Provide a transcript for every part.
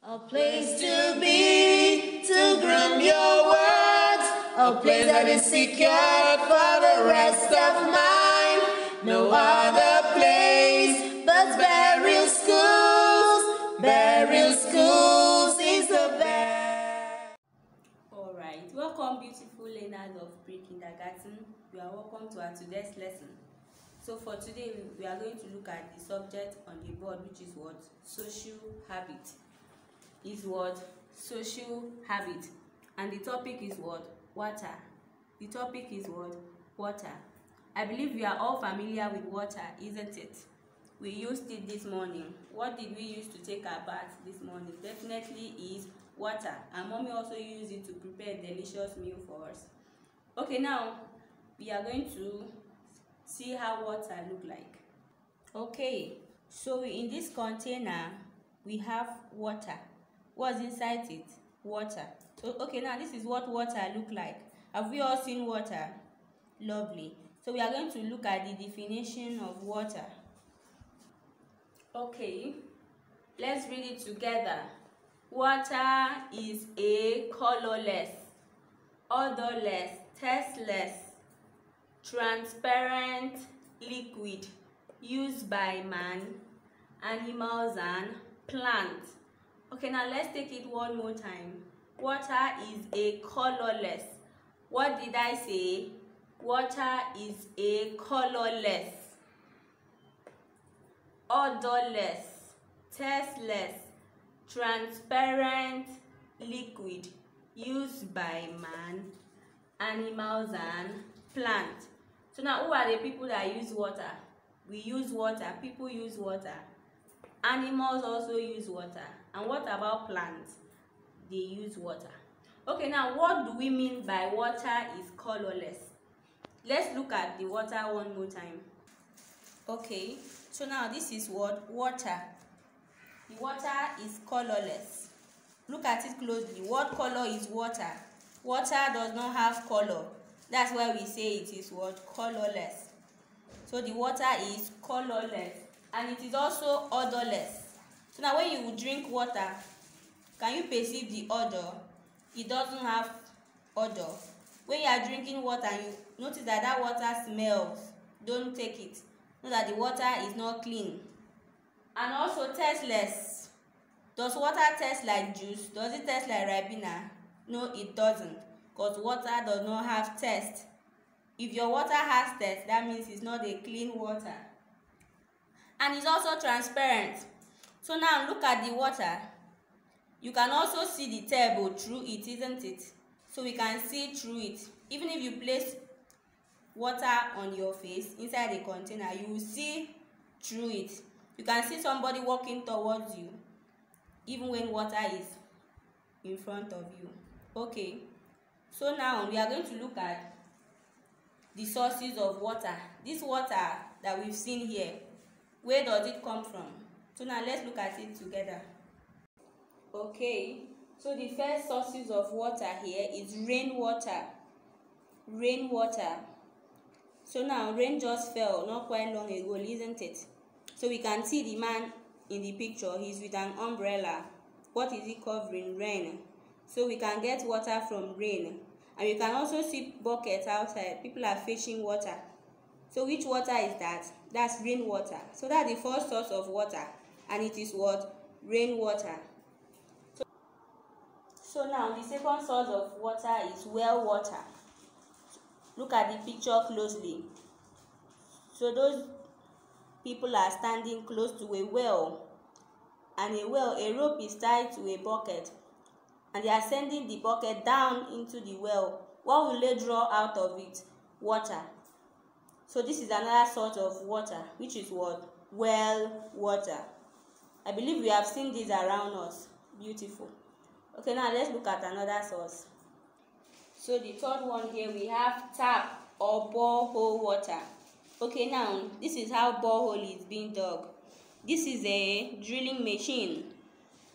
A place to be, to groom your words, a place that is secured for the rest of mine. No other place but burial schools is the best. Alright, welcome beautiful learners of pre-kindergarten. You are welcome to our today's lesson. So for today, we are going to look at the subject on the board, which is what? Social habit. Is what? Social habit. And the topic is what? Water. The topic is what? Water. I believe we are all familiar with water, isn't it? We used it this morning. What did we use to take our bath this morning? Definitely is water. And mommy also used it to prepare a delicious meal for us. Okay, now we are going to see how water look like. Okay, so in this container we have water. What's inside it? Water. So okay, now this is what water look like. Have we all seen water? Lovely. So we are going to look at the definition of water. Okay, let's read it together. Water is a colorless, odorless, tasteless, transparent liquid used by man, animals, and plants. Okay, now let's take it one more time. Water is a colorless. What did I say? Water is a colorless, odorless, tasteless, transparent liquid used by man, animals, and plants. So now, who are the people that use water? We use water. People use water. Animals also use water. And what about plants? They use water. Okay, now what do we mean by water is colorless? Let's look at the water one more time. Okay, so now this is what? Water. The water is colorless. Look at it closely. What color is water? Water does not have color. That's why we say it is what? Colorless. So the water is colorless. And it is also odorless. So now when you drink water, can you perceive the odor? It doesn't have odor. When you are drinking water and you notice that that water smells, don't take it. Know that the water is not clean. And also tasteless. Does water taste like juice? Does it taste like Ribena? No, it doesn't. Because water does not have taste. If your water has taste, that means it's not a clean water. And it's also transparent. So now look at the water. You can also see the table through it, isn't it? So we can see through it. Even if you place water on your face inside the container, you will see through it. You can see somebody walking towards you, even when water is in front of you. Okay, so now we are going to look at the sources of water. This water that we've seen here, where does it come from? So now let's look at it together. Okay, so the first sources of water here is rainwater. Rainwater. So now rain just fell not quite long ago, isn't it? So we can see the man in the picture. He's with an umbrella. What is he covering? Rain. So we can get water from rain. And you can also see buckets outside. People are fetching water. So which water is that? That's rainwater. So that's the first source of water. And it is what? Rainwater. So now the second source of water is well water. Look at the picture closely. So those people are standing close to a well. And a rope is tied to a bucket. And they are sending the bucket down into the well. What will they draw out of it? Water. So this is another sort of water, which is what? Well water. I believe we have seen this around us. Beautiful. Okay, now let's look at another source. So the third one here, we have tap or borehole water. Okay, now this is how borehole is being dug. This is a drilling machine.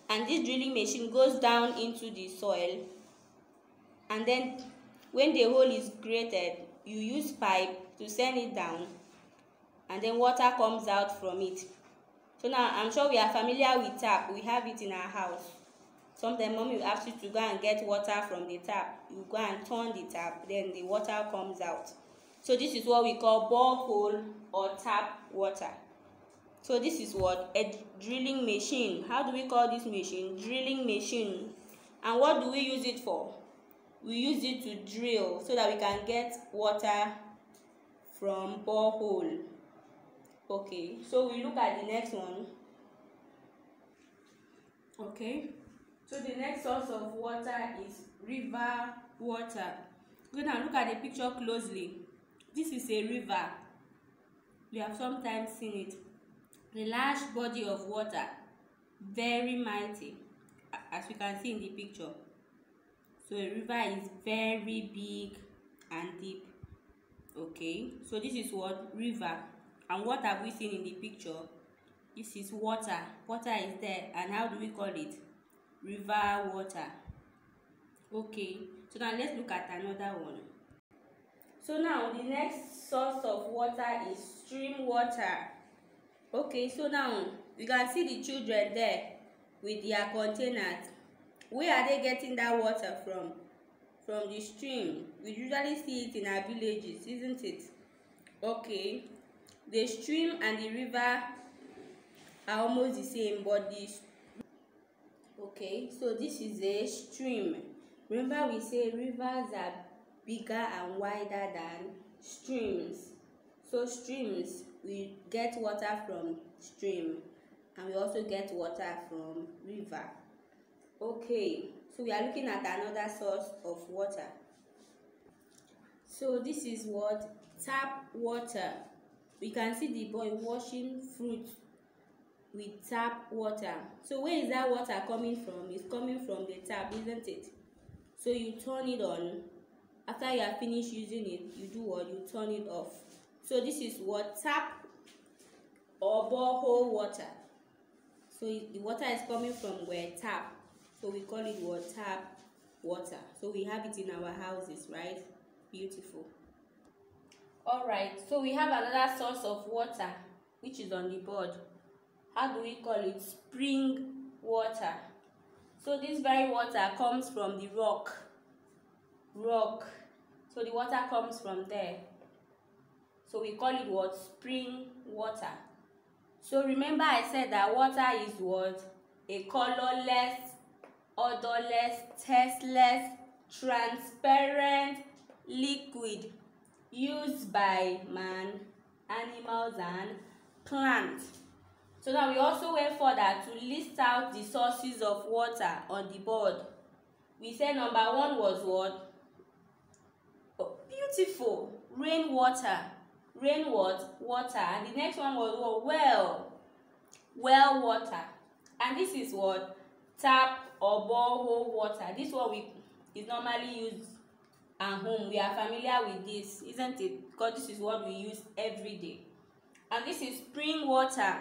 And this drilling machine goes down into the soil. And then when the hole is created, you use pipe to send it down. And then water comes out from it. So now I'm sure we are familiar with tap. We have it in our house. Sometimes mommy will ask you to go and get water from the tap. You go and turn the tap, then the water comes out. So this is what we call borehole or tap water. So this is what? A drilling machine. How do we call this machine? Drilling machine. And what do we use it for? We use it to drill so that we can get water from borehole. Okay, so we look at the next one. Okay, so the next source of water is river water. Go now look at the picture closely. This is a river. We have sometimes seen it. A large body of water, very mighty, as we can see in the picture. So a river is very big and deep. Okay, so this is what? River. And what have we seen in the picture? This is water. Water is there. And how do we call it? River water. Okay, so now let's look at another one. So now the next source of water is stream water. Okay, so now you can see the children there with their containers. Where are they getting that water from? From the stream. We usually see it in our villages, isn't it? Okay, the stream and the river are almost the same, but okay, so this is a stream. Remember we say rivers are bigger and wider than streams. So streams, we get water from stream, and we also get water from river. Okay, so we are looking at another source of water. So this is what? Tap water. We can see the boy washing fruit with tap water. So where is that water coming from? It's coming from the tap, isn't it? So you turn it on. After you are finished using it, you do what? You turn it off. So this is what? Tap or borehole water. So the water is coming from where? Tap. So we call it what? Tap water. So we have it in our houses, right? Beautiful. Alright, so we have another source of water which is on the board. How do we call it? Spring water. So this very water comes from the rock. So the water comes from there. So we call it what? Spring water. So remember I said that water is what? A colorless, odorless, tasteless, transparent liquid used by man, animals and plants. So now we also went further to list out the sources of water on the board. We said number one was what? Oh, beautiful. Rainwater. Water. And the next one was what? Well water. And this is what? Tap or borehole water. This one is normally used at home. We are familiar with this, isn't it? Because this is what we use every day. And this is spring water.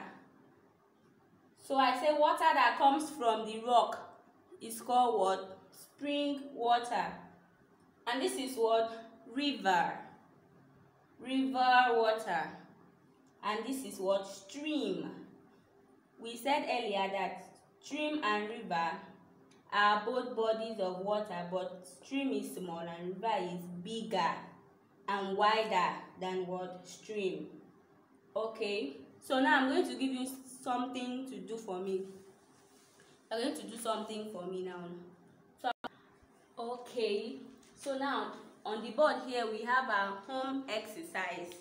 So I say water that comes from the rock is called what? Spring water. And this is what? River water. And this is what? Stream. We said earlier that stream and river are both bodies of water, but stream is small and river is bigger and wider than what? Stream. Okay, so now I'm going to give you something to do for me. I'm going to do something for me now. Okay, so now on the board here we have our home exercise.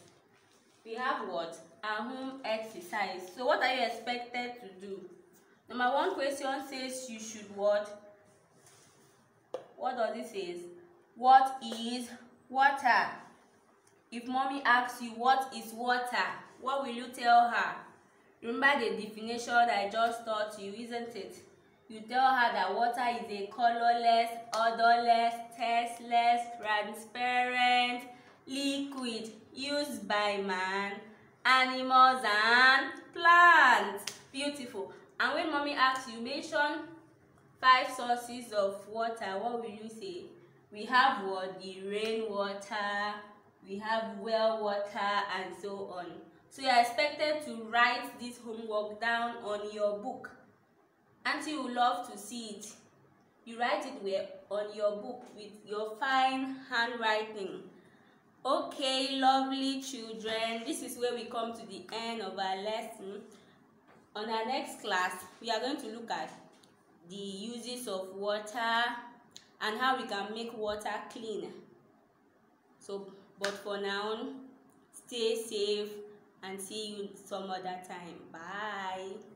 We have what? Our home exercise. So what are you expected to do? Number one question says you should what? What does it say? What is water? If mommy asks you what is water, what will you tell her? Remember the definition I just taught you, isn't it? You tell her that water is a colorless, odorless, tasteless, transparent liquid used by man, animals and plants. Beautiful. And when mommy asks you, mention 5 sources of water, what will you say? We have what? The rainwater, we have well water, and so on. So you are expected to write this homework down on your book. Auntie would love to see it. You write it where? On your book with your fine handwriting. Okay, lovely children, this is where we come to the end of our lesson. On our next class, we are going to look at the uses of water and how we can make water clean. So, but for now, stay safe and see you some other time. Bye.